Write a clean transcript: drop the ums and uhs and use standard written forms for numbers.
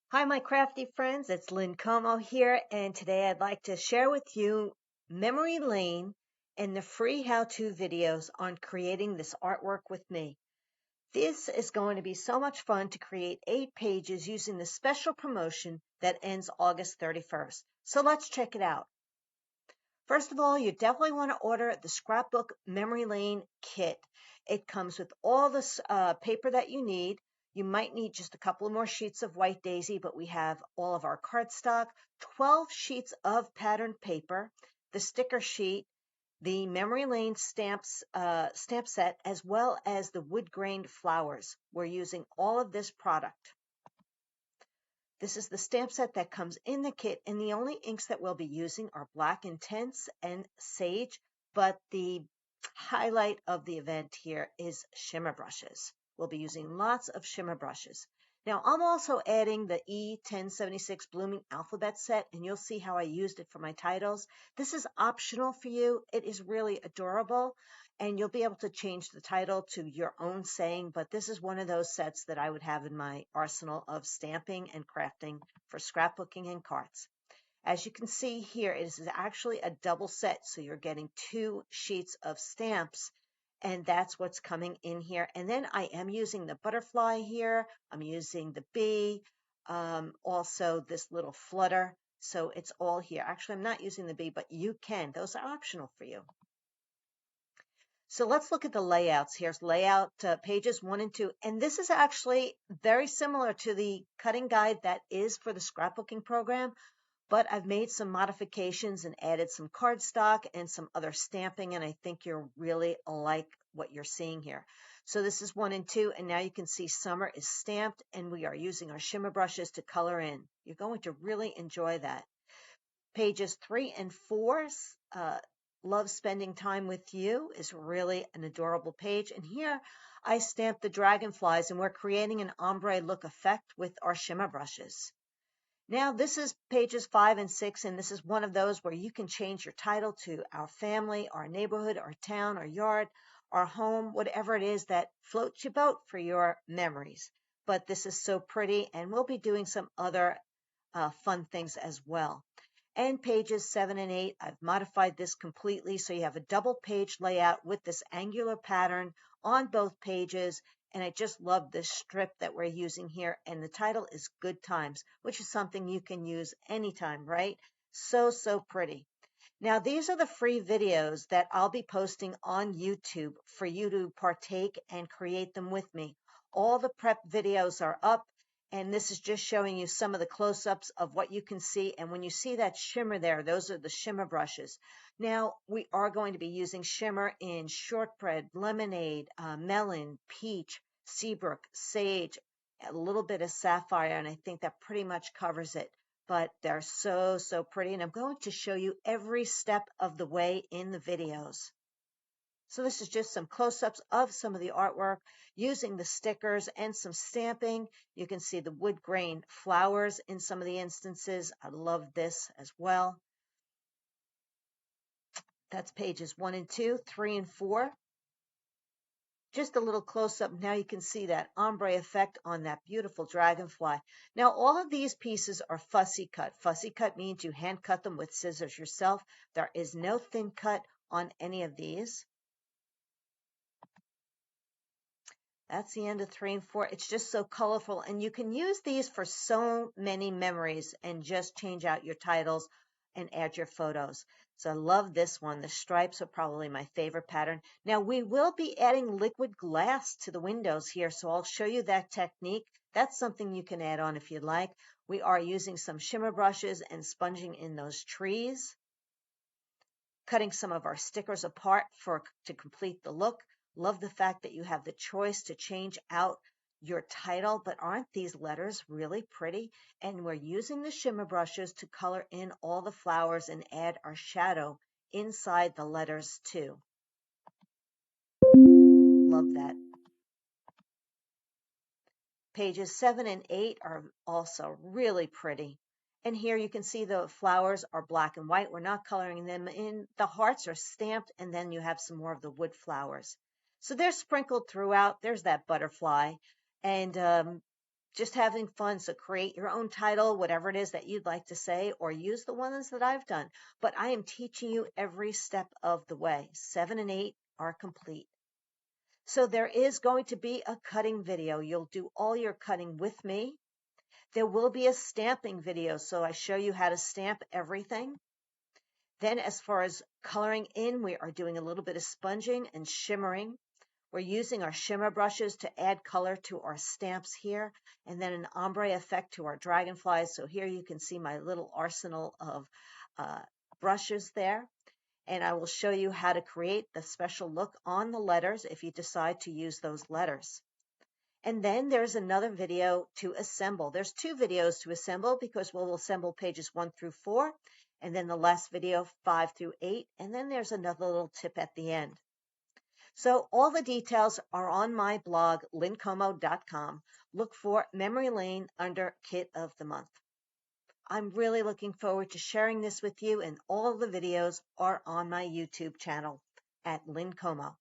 Hi, my crafty friends. It's Lynn here, and today I'd like to share with you memory lane and the free how-to videos on creating this artwork with me. This is going to be so much fun to create 8 pages using the special promotion that ends August 31st. So let's check it out. First of all, you definitely want to order the Scrapbook Memory Lane kit. It comes with all this paper that you need. You might need just a couple more sheets of white daisy, but we have all of our cardstock, 12 sheets of patterned paper, the sticker sheet, the Memory Lane stamp set, as well as the wood grained flowers. We're using all of this product. This is the stamp set that comes in the kit, and the only inks that we'll be using are Black Intense and Sage, but the highlight of the event here is shimmer brushes. We'll be using lots of shimmer brushes. Now, I'm also adding the E1076 Blooming Alphabet set, and you'll see how I used it for my titles. This is optional for you. It is really adorable, and you'll be able to change the title to your own saying, but this is one of those sets that I would have in my arsenal of stamping and crafting for scrapbooking and cards. As you can see here, it is actually a double set, so you're getting 2 sheets of stamps, and that's what's coming in here. And then I am using the butterfly here, I'm using the bee, also this little flutter, so it's all here. Actually, I'm not using the bee, but you can. Those are optional for you. So let's look at the layouts. Here's layout pages 1 and 2. And this is actually very similar to the cutting guide that is for the scrapbooking program, but I've made some modifications and added some cardstock and some other stamping, and I think you'll really like what you're seeing here. So this is 1 and 2, and now you can see summer is stamped, and we are using our shimmer brushes to color in. You're going to really enjoy that. Pages 3 and 4, Love Spending Time with You, is really an adorable page. And here I stamped the dragonflies, and we're creating an ombre look effect with our shimmer brushes. Now this is pages 5 and 6, and this is one of those where you can change your title to our family, our neighborhood, our town, our yard, our home, whatever it is that floats your boat for your memories. But this is so pretty, and we'll be doing some other fun things as well. And pages 7 and 8, I've modified this completely so you have a double page layout with this angular pattern on both pages. And I just love this strip that we're using here. And the title is Good Times, which is something you can use anytime, right? So, so pretty. Now, these are the free videos that I'll be posting on YouTube for you to partake and create them with me. All the prep videos are up, and this is just showing you some of the close-ups of what you can see. And when you see that shimmer there, those are the shimmer brushes. Now, we are going to be using shimmer in shortbread, lemonade, melon, peach, seabrook, sage, a little bit of sapphire, and I think that pretty much covers it. But they're so, so pretty, and I'm going to show you every step of the way in the videos. So this is just some close-ups of some of the artwork using the stickers and some stamping. You can see the wood grain flowers in some of the instances. I love this as well. That's pages 1 and 2, 3 and 4. Just a little close-up. Now you can see that ombre effect on that beautiful dragonfly. Now all of these pieces are fussy cut. Fussy cut means you hand cut them with scissors yourself. There is no thin cut on any of these. That's the end of 3 and 4. It's just so colorful, and you can use these for so many memories and just change out your titles and add your photos. So I love this one. The stripes are probably my favorite pattern. Now we will be adding liquid glass to the windows here, so I'll show you that technique. That's something you can add on if you'd like. We are using some shimmer brushes and sponging in those trees, cutting some of our stickers apart to complete the look. Love the fact that you have the choice to change out your title, but aren't these letters really pretty? And we're using the shimmer brushes to color in all the flowers and add our shadow inside the letters too. Love that. Pages 7 and 8 are also really pretty. And here you can see the flowers are black and white. We're not coloring them in. The hearts are stamped, and then you have some more of the wood flowers. So they're sprinkled throughout. There's that butterfly. And just having fun. So create your own title, whatever it is that you'd like to say, or use the ones that I've done. But I am teaching you every step of the way. 7 and 8 are complete. So there is going to be a cutting video. You'll do all your cutting with me. There will be a stamping video, so I show you how to stamp everything. Then as far as coloring in, we are doing a little bit of sponging and shimmering. We're using our shimmer brushes to add color to our stamps here, and then an ombre effect to our dragonflies. So here you can see my little arsenal of brushes there. And I will show you how to create the special look on the letters if you decide to use those letters. And then there's another video to assemble. There's 2 videos to assemble because we'll assemble pages 1 through 4, and then the last video 5 through 8, and then there's another little tip at the end. So all the details are on my blog, lynncomo.com. Look for Memory Lane under Kit of the Month. I'm really looking forward to sharing this with you, and all the videos are on my YouTube channel at Lynn Como.